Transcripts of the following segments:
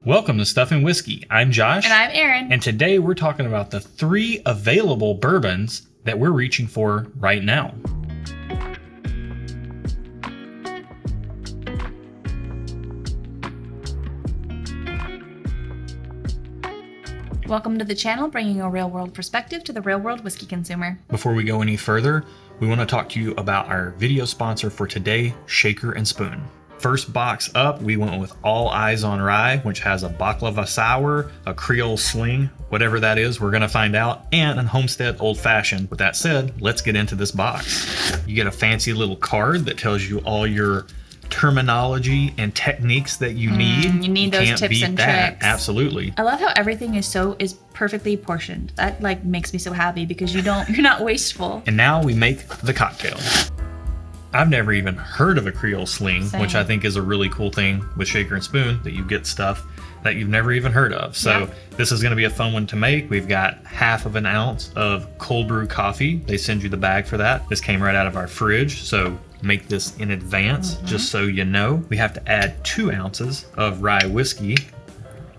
Welcome to Stuff and Whiskey. I'm Josh. And I'm Erin. And today we're talking about the 3 available bourbons that we're reaching for right now. Welcome to the channel, bringing a real-world perspective to the real-world whiskey consumer. Before we go any further, we want to talk to you about our video sponsor for today, Shaker and Spoon. First box up, we went with All Eyes on Rye, which has a baklava sour, a Creole sling, whatever that is, we're going to find out, and a Homestead Old Fashioned. With that said, let's get into this box. You get a fancy little card that tells you all your terminology and techniques that you need. You need those tips and tricks. Absolutely. I love how everything is perfectly portioned. That makes me so happy because you're not wasteful. And now we make the cocktail. I've never even heard of a Creole sling, which I think is a really cool thing with Shaker and Spoon, that you get stuff that you've never even heard of. So This is going to be a fun one to make. We've got 1/2 ounce of cold brew coffee. They send you the bag for that. This came right out of our fridge, so make this in advance, just so you know. We have to add 2 ounces of rye whiskey.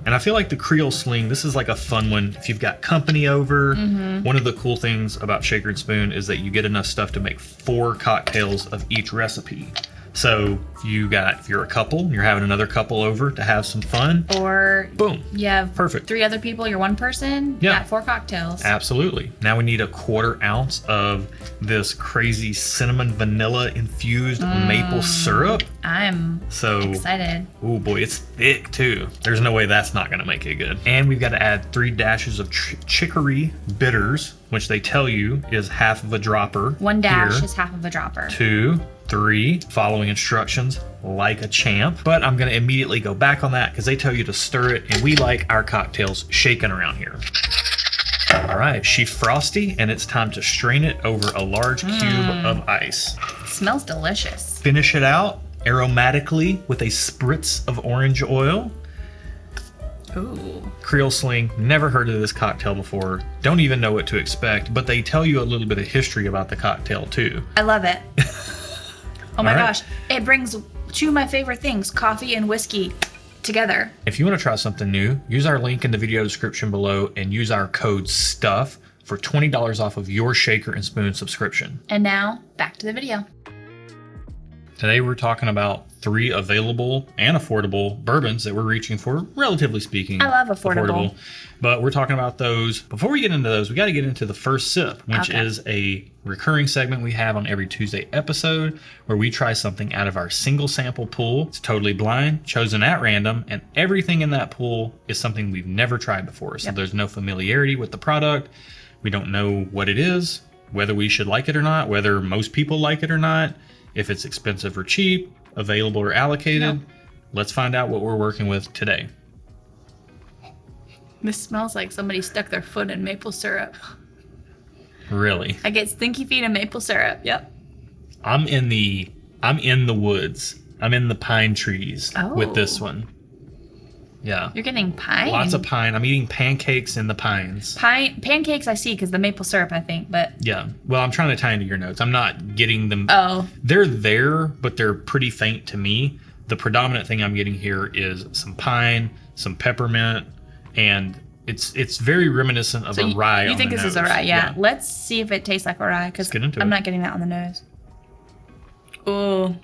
And I feel like the Creole sling, this is like a fun one if you've got company over. One of the cool things about Shaker and Spoon is that you get enough stuff to make 4 cocktails of each recipe. So if you're a couple and you're having another couple over to have some fun, or boom, you have perfect. 3 other people, you're one person, you got 4 cocktails. Absolutely. Now we need a 1/4 ounce of this crazy cinnamon vanilla infused maple syrup. I'm excited. Oh boy, it's thick too. There's no way that's not gonna make it good. And we've got to add 3 dashes of chicory bitters, which they tell you is 1/2 dropper. 1 dash is 1/2 dropper. 2, 3, following instructions like a champ. But I'm gonna immediately go back on that because they tell you to stir it, and we like our cocktails shaken around here. All right, she's frosty, and it's time to strain it over a large cube of ice. It smells delicious. Finish it out aromatically with a spritz of orange oil. Ooh. Creole sling, never heard of this cocktail before. Don't even know what to expect, but they tell you a little bit of history about the cocktail too. I love it. Oh my gosh, it brings 2 of my favorite things, coffee and whiskey, together. If you want to try something new, use our link in the video description below and use our code STUFF for $20 off of your Shaker and Spoon subscription. And now, back to the video. Today we're talking about 3 available and affordable bourbons that we're reaching for, relatively speaking. I love affordable. But we're talking about those. Before we get into those, we got to get into the first sip, which is a recurring segment we have on every Tuesday episode where we try something out of our single sample pool. It's totally blind, chosen at random, and everything in that pool is something we've never tried before. So there's no familiarity with the product. We don't know what it is, whether we should like it or not, whether most people like it or not, if it's expensive or cheap, available or allocated. Let's find out what we're working with today. This smells like somebody stuck their foot in maple syrup. Really? I get stinky feet and maple syrup. Yep. I'm in the woods. I'm in the pine trees with this one. Yeah. You're getting pine? Lots of pine. I'm eating pancakes in the pines. Pancakes I see because the maple syrup, I think, but... Yeah. Well, I'm trying to tie into your notes. I'm not getting them... Oh. They're there, but they're pretty faint to me. The predominant thing I'm getting here is some pine, some peppermint, and it's very reminiscent of a rye. You think this is a rye? Yeah. Let's see if it tastes like a rye, because I'm not getting that on the nose. Oh.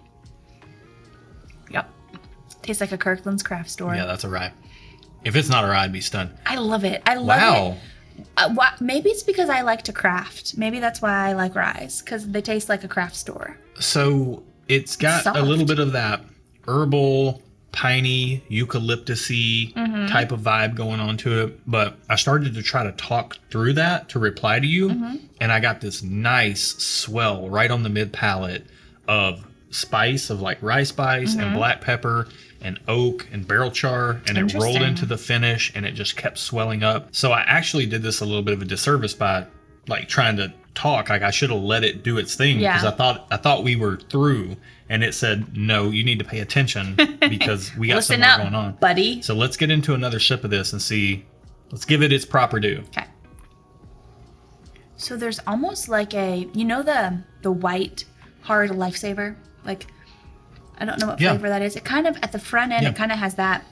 Yep. Tastes like a Kirkland's craft store. Yeah, that's a rye. If it's not a rye, I'd be stunned. I love it. I love it. Maybe it's because I like to craft. Maybe that's why I like ryes, because they taste like a craft store. So it's got a little bit of that herbal, piney, eucalyptus-y type of vibe going on to it. But I started to try to talk through that to reply to you, and I got this nice swell right on the mid palate of spice, of like rye spice and black pepper and oak and barrel char, and it rolled into the finish and it just kept swelling up. So I actually did this a little bit of a disservice by like trying to talk. Like I should have let it do its thing, because I thought we were through, and it said, no, you need to pay attention because we got something going on, buddy. So let's get into another sip of this and see. Let's give it its proper due. Okay. So there's almost like the white hard Lifesaver, like I don't know what flavor that is. It kind of, at the front end, it kind of has that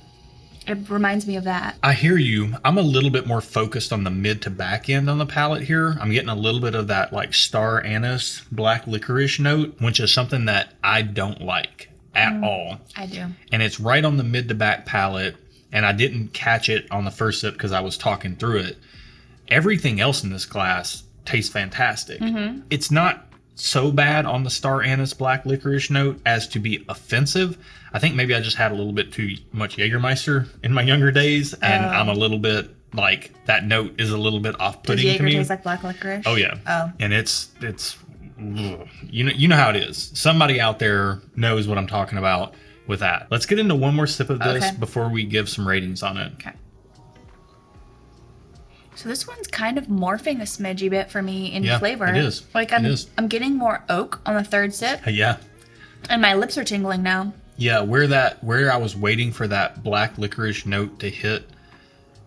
It reminds me of that. I hear you. I'm a little bit more focused on the mid to back end on the palate here. I'm getting a little bit of that like star anise black licorice note, which is something that I don't like at all. I do. And it's right on the mid to back palate. And I didn't catch it on the first sip because I was talking through it. Everything else in this glass tastes fantastic. It's not so bad on the star anise black licorice note as to be offensive. I think maybe I just had a little bit too much Jägermeister in my younger days, and I'm a little bit like that note is a little bit off-putting to me. Does Jaeger taste like black licorice? Oh yeah. Oh. And it's you know how it is. Somebody out there knows what I'm talking about with that. Let's get into one more sip of this before we give some ratings on it. Okay. So this one's kind of morphing a smidgy bit for me in flavor. It is. Like I'm getting more oak on the third sip. Yeah. And my lips are tingling now. Yeah, where I was waiting for that black licorice note to hit,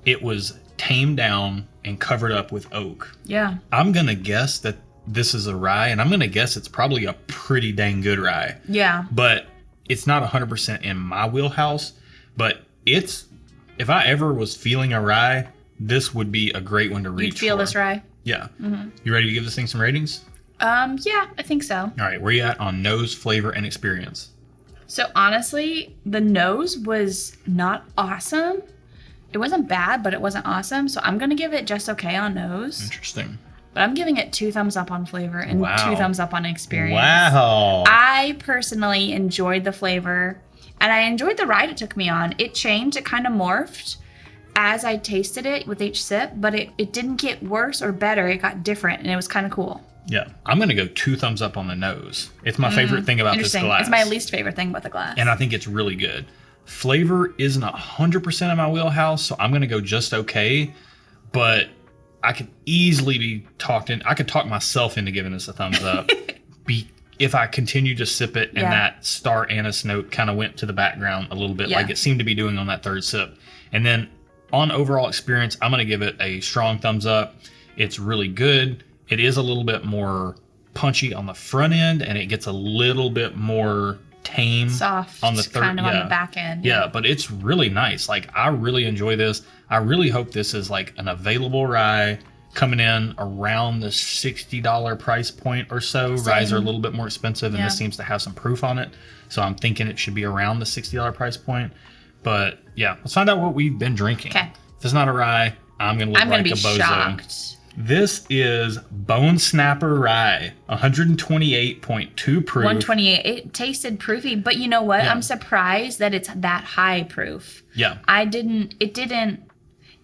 it was tamed down and covered up with oak. Yeah. I'm gonna guess that this is a rye, and I'm gonna guess it's probably a pretty dang good rye. Yeah. But it's not 100% in my wheelhouse. But if I ever was feeling a rye, this would be a great one to reach for. You'd feel this rye? Yeah. You ready to give this thing some ratings? Yeah, I think so. All right, where you at on nose, flavor, and experience? So honestly, the nose was not awesome. It wasn't bad, but it wasn't awesome. So I'm going to give it just okay on nose. Interesting. But I'm giving it 2 thumbs up on flavor and 2 thumbs up on experience. Wow. I personally enjoyed the flavor, and I enjoyed the ride it took me on. It changed. It kind of morphed as I tasted it with each sip, but it didn't get worse or better. It got different, and it was kind of cool. Yeah, I'm going to go 2 thumbs up on the nose. It's my favorite thing about this glass. It's my least favorite thing about the glass. And I think it's really good. Flavor isn't 100% of my wheelhouse, so I'm going to go just okay. But I could easily be talked in. I could talk myself into giving this a thumbs up. If I continue to sip it and that star anise note kind of went to the background a little bit, like it seemed to be doing on that third sip. And then on overall experience, I'm going to give it a strong thumbs up. It's really good. It is a little bit more punchy on the front end, and it gets a little bit more tame, soft on the third, kind of on the back end. Yeah, but it's really nice. Like, I really enjoy this. I really hope this is like an available rye coming in around the $60 price point or so. Same. Ryes are a little bit more expensive, and this seems to have some proof on it. So I'm thinking it should be around the $60 price point. But yeah, let's find out what we've been drinking. Okay. If it's not a rye, I'm gonna look like a bozo. Shocked. This is Bone Snapper Rye, 128.2 proof. 128. It tasted proofy, but you know what? I'm surprised that it's that high proof. Yeah.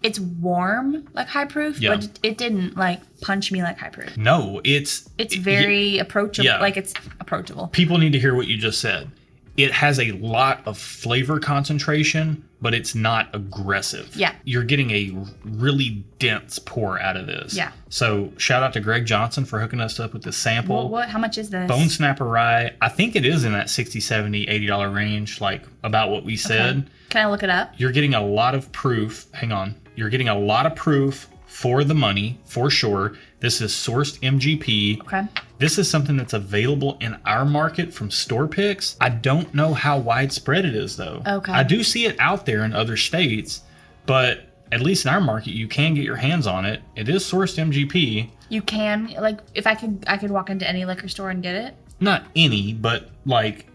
It's warm like high proof, but it didn't like punch me like high proof. No, it's very approachable. Yeah. Like, it's approachable. People need to hear what you just said. It has a lot of flavor concentration, but it's not aggressive. Yeah. You're getting a really dense pour out of this. Yeah. So shout out to Greg Johnson for hooking us up with this sample. Well, how much is this? Bone Snapper Rye. I think it is in that $60, $70, $80 range, like about what we said. Okay. Can I look it up? You're getting a lot of proof. Hang on. You're getting a lot of proof for the money, for sure. This is sourced MGP. Okay. This is something that's available in our market from store picks. I don't know how widespread it is, though. Okay. I do see it out there in other states, but at least in our market, you can get your hands on it. It is sourced MGP. You can, like, if I could walk into any liquor store and get it? Not any, but like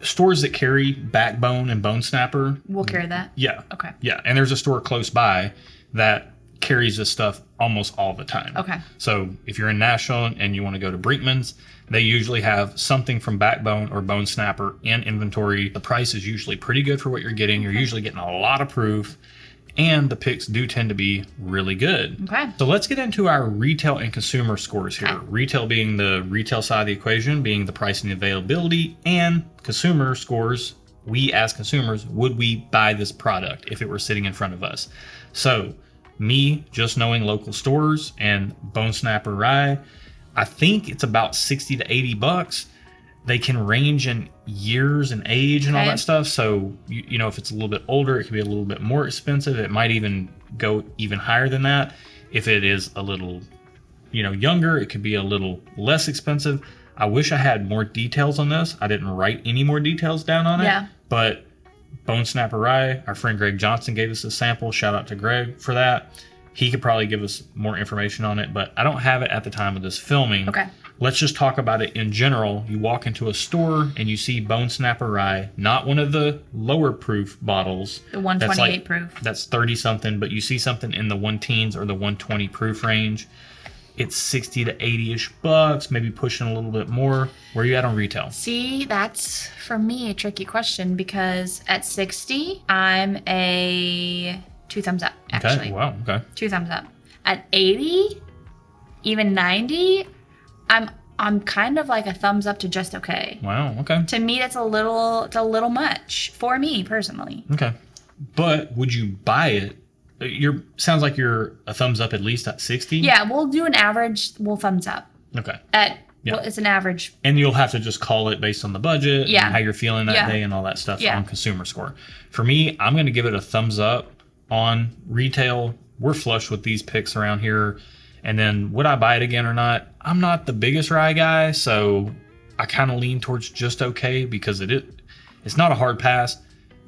stores that carry Backbone and Bone Snapper. We'll carry that? Yeah. Okay. Yeah, and there's a store close by that carries this stuff almost all the time. Okay. So if you're in Nashville and you want to go to Brinkman's, they usually have something from Backbone or Bone Snapper in inventory. The price is usually pretty good for what you're getting. You're usually getting a lot of proof, and the picks do tend to be really good. Okay. So let's get into our retail and consumer scores here. Okay. Retail being the retail side of the equation, being the price and availability, and consumer scores. We as consumers, would we buy this product if it were sitting in front of us? So me just knowing local stores and Bone Snapper Rye, I think it's about $60 to $80. They can range in years and age and all that stuff. So, you know, if it's a little bit older, it could be a little bit more expensive. It might even go even higher than that. If it is a little, younger, it could be a little less expensive. I wish I had more details on this. I didn't write any more details down on it. Yeah. But Bone Snapper Rye. Our friend Greg Johnson gave us a sample. Shout out to Greg for that. He could probably give us more information on it, but I don't have it at the time of this filming. Okay. Let's just talk about it in general. You walk into a store and you see Bone Snapper Rye, not one of the lower proof bottles. The 128 proof. That's 30 something, but you see something in the 110s or the 120 proof range. It's 60 to 80-ish bucks, maybe pushing a little bit more. Where are you at on retail? See, that's for me a tricky question because at 60, I'm a 2 thumbs up, actually. Okay, wow, okay. 2 thumbs up. At 80, even 90, I'm kind of like a thumbs up to just okay. Wow, okay. To me, it's a little much for me personally. Okay. But would you buy it? Sounds like you're a thumbs up at least at 60. Yeah, we'll do an average. We'll thumbs up. Okay. Well, it's an average. And you'll have to just call it based on the budget and how you're feeling that day and all that stuff on Consumer Score. For me, I'm going to give it a thumbs up on retail. We're flush with these picks around here. And then would I buy it again or not? I'm not the biggest rye guy, so I kind of lean towards just okay because it's not a hard pass.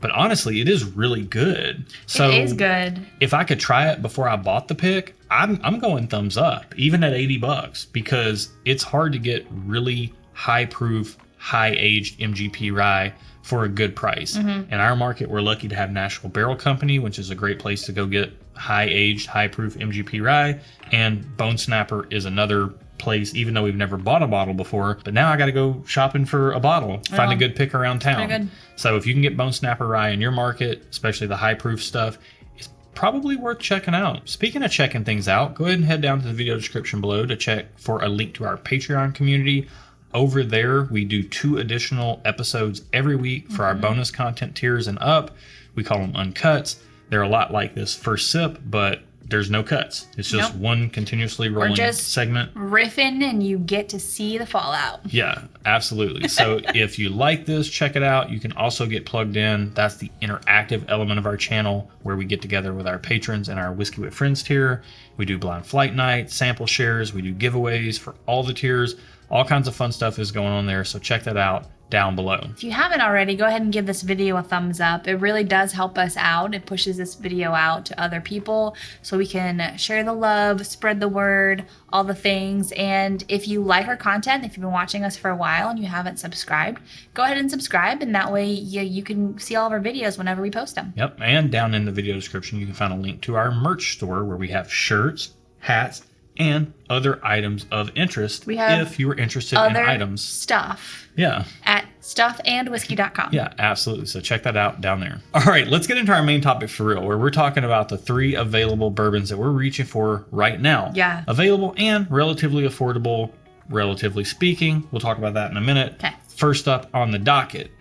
But honestly, it is really good. So it is good. If I could try it before I bought the pick, I'm going thumbs up, even at $80, because it's hard to get really high proof, high aged MGP rye for a good price. In our market, we're lucky to have Nashville Barrel Company, which is a great place to go get high aged, high proof MGP rye. And Bone Snapper is another place, even though we've never bought a bottle before, but now I got to go shopping for a bottle, find a good pick around town. So if you can get Bone Snapper Rye in your market, especially the high proof stuff, it's probably worth checking out. Speaking of checking things out, go ahead and head down to the video description below to check for a link to our Patreon community. Over there, we do 2 additional episodes every week for our bonus content tiers and up. We call them uncuts. They're a lot like this first sip, but there's no cuts. It's just one continuously rolling segment. Riffing and you get to see the fallout. Yeah, absolutely. So if you like this, check it out. You can also get plugged in. That's the interactive element of our channel where we get together with our patrons and our Whiskey with Friends tier. We do blind flight night, sample shares. We do giveaways for all the tiers. All kinds of fun stuff is going on there. So check that out down below. If you haven't already, go ahead and give this video a thumbs up. It really does help us out. It pushes this video out to other people so we can share the love, spread the word, all the things. And if you like our content, if you've been watching us for a while and you haven't subscribed, go ahead and subscribe, and that way you can see all of our videos whenever we post them. Yep, and down in the video description you can find a link to our merch store where we have shirts, hats, and other items of interest if you were interested in items. Stuff. Yeah. At stuffandwhiskey.com. Yeah, absolutely. So check that out down there. All right, let's get into our main topic for real, where we're talking about the 3 available bourbons that we're reaching for right now. Yeah. Available and relatively affordable, relatively speaking. We'll talk about that in a minute. Okay. First up on the docket,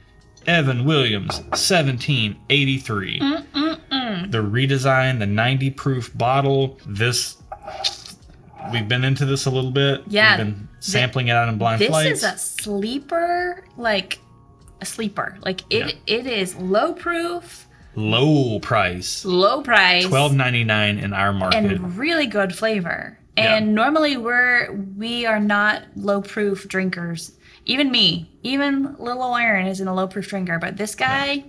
Evan Williams 1783. The redesign, the 90 proof bottle. We've been into this a little bit. Yeah. We've been sampling it out in blind flights. This is a sleeper, like a sleeper. Like it is low proof. Low price. $12.99 in our market. And really good flavor. And normally we are not low proof drinkers. Even me, even little Erin isn't a low proof drinker, but this guy,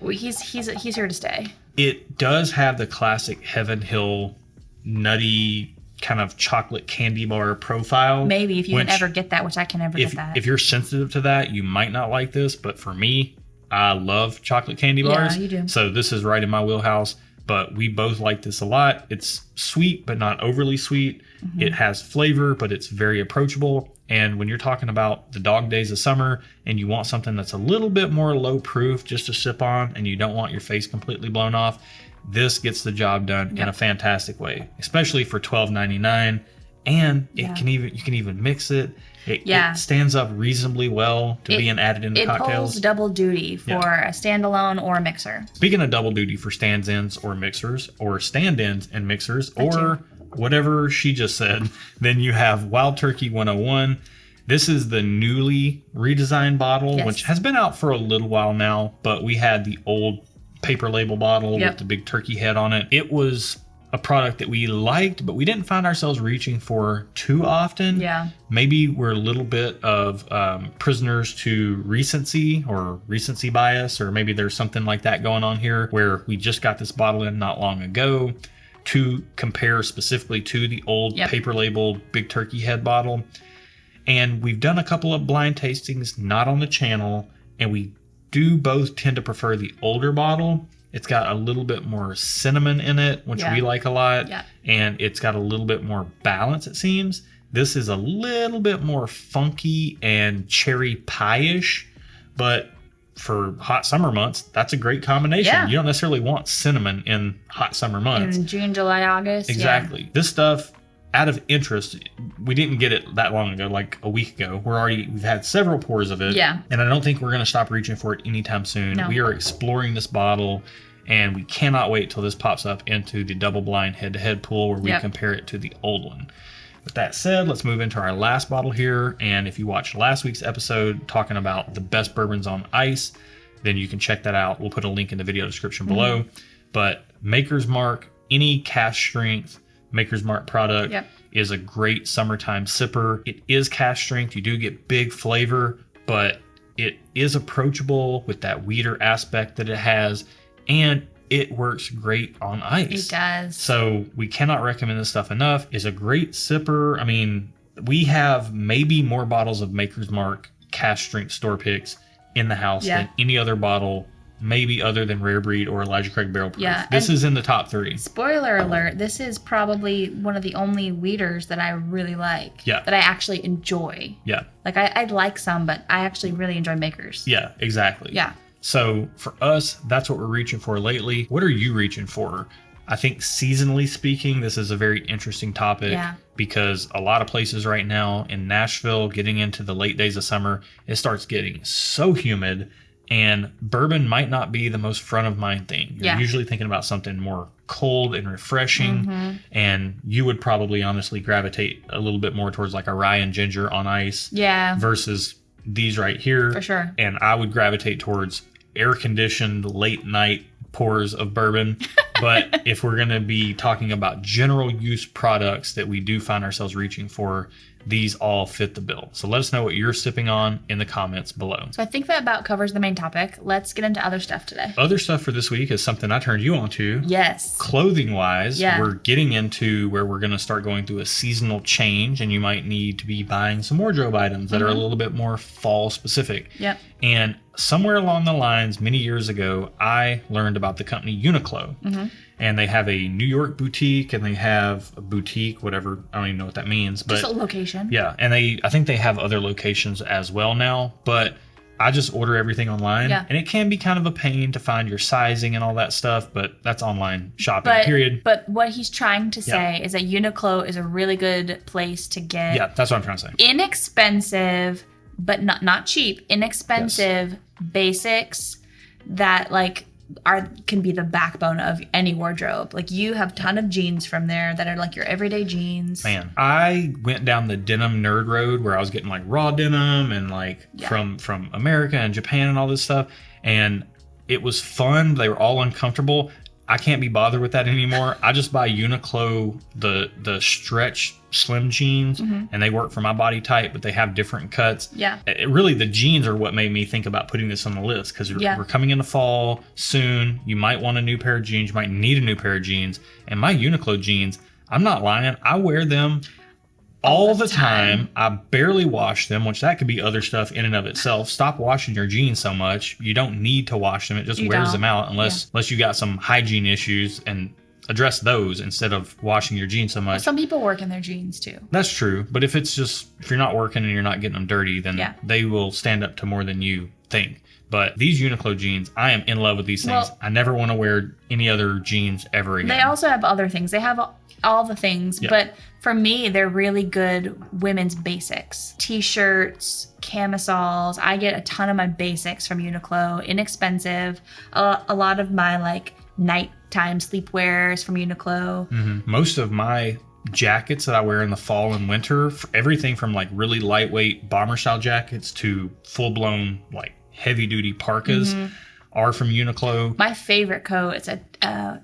he's here to stay. It does have the classic Heaven Hill nutty kind of chocolate candy bar profile. Maybe if you can ever get that, which I can never get that. If you're sensitive to that, you might not like this, but for me, I love chocolate candy bars. Yeah, you do. So this is right in my wheelhouse, but we both like this a lot. It's sweet, but not overly sweet. It has flavor, but it's very approachable. And when you're talking about the dog days of summer and you want something that's a little bit more low proof just to sip on and you don't want your face completely blown off, this gets the job done in a fantastic way, especially for $12.99. And you can even mix it. It stands up reasonably well to being added into cocktails. It pulls double duty for a standalone or a mixer. Speaking of double duty for stand-ins or mixers, or stand-ins and mixers, or whatever she just said, then you have Wild Turkey 101. This is the newly redesigned bottle, which has been out for a little while now, but we had the old paper label bottle with the big turkey head on it. It was a product that we liked, but we didn't find ourselves reaching for too often. Yeah. Maybe we're a little bit of prisoners to recency or recency bias, or maybe there's something like that going on here where we just got this bottle in not long ago to compare specifically to the old paper label Big Turkey Head bottle. And we've done a couple of blind tastings, not on the channel, and we do both tend to prefer the older bottle. It's got a little bit more cinnamon in it, which we like a lot, and it's got a little bit more balance, it seems. This is a little bit more funky and cherry pie-ish, but for hot summer months, that's a great combination. Yeah. You don't necessarily want cinnamon in hot summer months. In June, July, August. Exactly. This stuff, out of interest, we didn't get it that long ago, like a week ago. We've had several pours of it. Yeah. And I don't think we're going to stop reaching for it anytime soon. No. We are exploring this bottle, and we cannot wait till this pops up into the double blind head-to-head pool where we compare it to the old one. With that said, let's move into our last bottle here. And if you watched last week's episode talking about the best bourbons on ice, then you can check that out. We'll put a link in the video description below. But Maker's Mark, any cask strength Maker's Mark product is a great summertime sipper. It is cask strength. You do get big flavor, but it is approachable with that weeder aspect that it has, and it works great on ice. It does. So we cannot recommend this stuff enough. It's a great sipper. I mean, we have maybe more bottles of Maker's Mark cask strength store picks in the house than any other bottle, maybe other than Rare Breed or Elijah Craig Barrel Proof. Yeah, this is in the top 3. Spoiler alert, this is probably one of the only weeders that I really like. Yeah. That I actually enjoy. Yeah. Like, I'd like some, but I actually really enjoy Makers. Yeah, exactly. Yeah. So for us, that's what we're reaching for lately. What are you reaching for? I think seasonally speaking, this is a very interesting topic because a lot of places right now in Nashville, getting into the late days of summer, it starts getting so humid, and bourbon might not be the most front of mind thing. You're usually thinking about something more cold and refreshing, and you would probably honestly gravitate a little bit more towards like a rye and ginger on ice versus these right here. For sure. And I would gravitate towards air-conditioned late night pours of bourbon. But if we're going to be talking about general use products that we do find ourselves reaching for, these all fit the bill. So let us know what you're sipping on in the comments below. So I think that about covers the main topic. Let's get into other stuff today. Other stuff for this week is something I turned you on to. Yes. Clothing wise, we're getting into where we're going to start going through a seasonal change, and you might need to be buying some wardrobe items that are a little bit more fall specific. Yep. And somewhere along the lines, many years ago, I learned about the company Uniqlo. And they have a New York boutique, and they have a boutique, whatever. I don't even know what that means. But just a location. Yeah. And I think they have other locations as well now. But I just order everything online. Yeah. And it can be kind of a pain to find your sizing and all that stuff. But that's online shopping, period. But what he's trying to say is that Uniqlo is a really good place to get. Yeah, that's what I'm trying to say. Inexpensive, but not cheap. Inexpensive basics that like can be the backbone of any wardrobe. Like, you have a ton of jeans from there that are like your everyday jeans. Man, I went down the denim nerd road where I was getting like raw denim and like from America and Japan and all this stuff, and it was fun. They were all uncomfortable. I can't be bothered with that anymore. I just buy Uniqlo, the stretch slim jeans, and they work for my body type, but they have different cuts. Yeah. Really, the jeans are what made me think about putting this on the list, because we're coming into fall soon. You might want a new pair of jeans. You might need a new pair of jeans. And my Uniqlo jeans, I'm not lying, I wear them all the time. I barely wash them, which that could be other stuff in and of itself. Stop washing your jeans so much. You don't need to wash them. It just wears them out unless you got some hygiene issues, and address those instead of washing your jeans so much. Some people work in their jeans too. That's true. But if you're not working and you're not getting them dirty, then they will stand up to more than you think. But these Uniqlo jeans, I am in love with these things. Well, I never want to wear any other jeans ever again. They also have other things. They have all the things, but for me, they're really good women's basics. T-shirts, camisoles. I get a ton of my basics from Uniqlo. Inexpensive. A lot of my like nighttime sleepwear is from Uniqlo. Most of my jackets that I wear in the fall and winter, everything from like really lightweight bomber style jackets to full-blown like heavy duty parkas are from Uniqlo. My favorite coat is a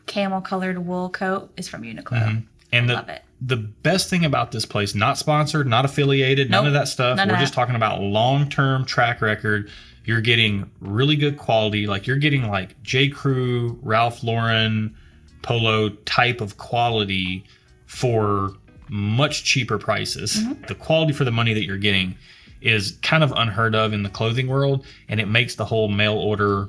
camel colored wool coat is from Uniqlo. Mm-hmm. And love it. The best thing about this place, not sponsored, not affiliated, none of that stuff. We're just talking about long-term track record. You're getting really good quality. Like you're getting like J. Crew, Ralph Lauren, Polo type of quality for much cheaper prices. Mm-hmm. The quality for the money that you're getting is kind of unheard of in the clothing world, and it makes the whole mail order.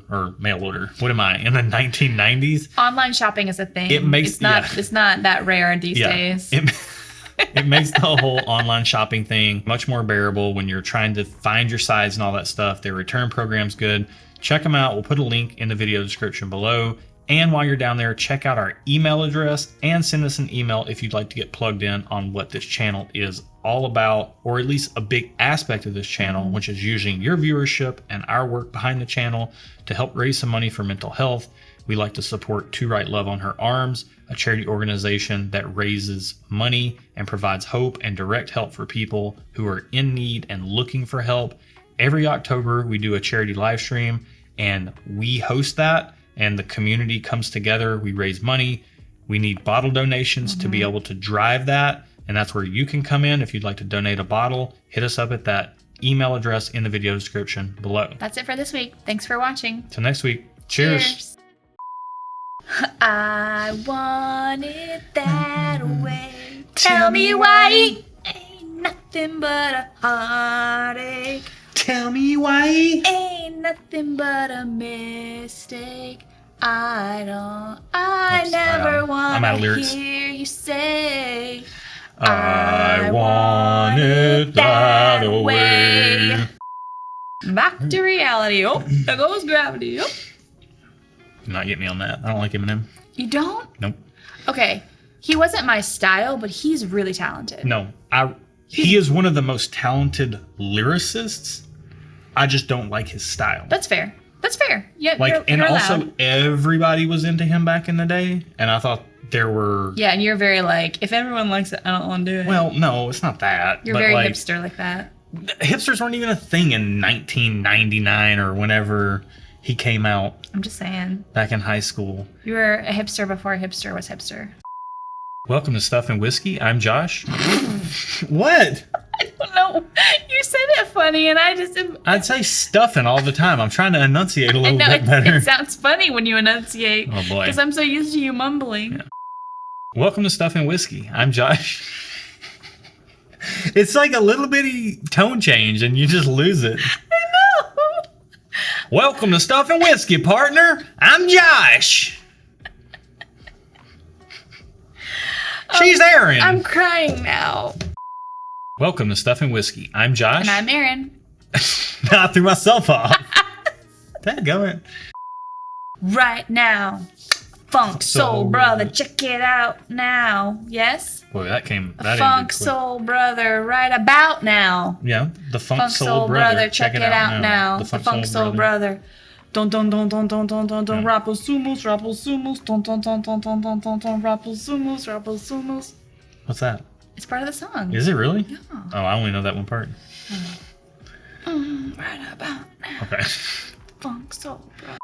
What am I in the 1990s? Online shopping is a thing. It's not that rare these days. It makes the whole online shopping thing much more bearable when you're trying to find your size and all that stuff. Their return program's good. Check them out. We'll put a link in the video description below. And while you're down there, check out our email address and send us an email if you'd like to get plugged in on what this channel is all about, or at least a big aspect of this channel, which is using your viewership and our work behind the channel to help raise some money for mental health. We like to support To Write Love on Her Arms, a charity organization that raises money and provides hope and direct help for people who are in need and looking for help. Every October, we do a charity live stream, and we host that. And the community comes together. We raise money. We need bottle donations to be able to drive that. And that's where you can come in. If you'd like to donate a bottle, hit us up at that email address in the video description below. That's it for this week. Thanks for watching. Till next week. Cheers. I want it that way. Tell me why ain't nothing but a heartache. Tell me why ain't nothing but a mistake. I never want to hear you say I want it that way. Back to reality. Oh, there goes gravity. Oh. Not get me on that. I don't like Eminem. You don't? Nope. Okay. He wasn't my style, but he's really talented. No. He is one of the most talented lyricists. I just don't like his style. That's fair. That's fair. Yeah, you're also everybody was into him back in the day, and I thought there were. Yeah, and you're very like, if everyone likes it, I don't want to do it. Well, no, it's not that. You're very hipster like that. Hipsters weren't even a thing in 1999 or whenever he came out. I'm just saying. Back in high school. You were a hipster before a hipster was hipster. Welcome to Stuff and Whiskey. I'm Josh. What? I don't know. You said it funny, and I'd say stuffing all the time. I'm trying to enunciate a little bit better. It sounds funny when you enunciate. Oh boy. Because I'm so used to you mumbling. Yeah. Welcome to Stuff and Whiskey. I'm Josh. It's like a little bitty tone change, and you just lose it. I know. Welcome to Stuff and Whiskey, partner. I'm Josh. She's Erin. I'm crying now. Welcome to Stuff and Whiskey. I'm Josh. And I'm Erin. Now I threw myself off. Dadgummit. Right now. Funk Soul Brother, check it out now. Yes? Boy, that Funk Soul Brother, right about now. Yeah, the Funk Soul Brother, check it out now. The Funk Soul Brother. Don don don don don don don don rapple sumus don don don don don don don don rapple sumus. What's that? It's part of the song. Is it really? Yeah. Oh, I only know that one part. Right about now. Okay. Funk Soul Brother.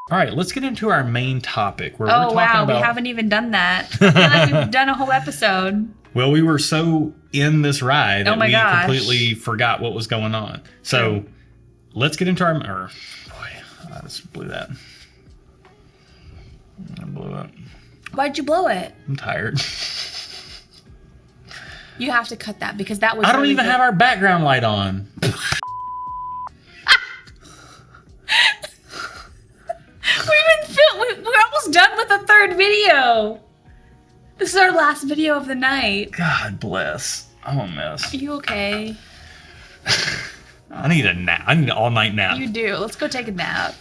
All right, let's get into our main topic. Where we're talking about... we haven't even done that. I feel like we've done a whole episode. Well, we were so in this ride that we completely forgot what was going on. So let's get into our... boy, I just blew that. I blew it. Why'd you blow it? I'm tired. You have to cut that because that was I don't even have our background light on. We're almost done with the third video. This is our last video of the night. God bless. I'm a mess. Are you okay? I need a nap. I need an all-night nap. You do. Let's go take a nap.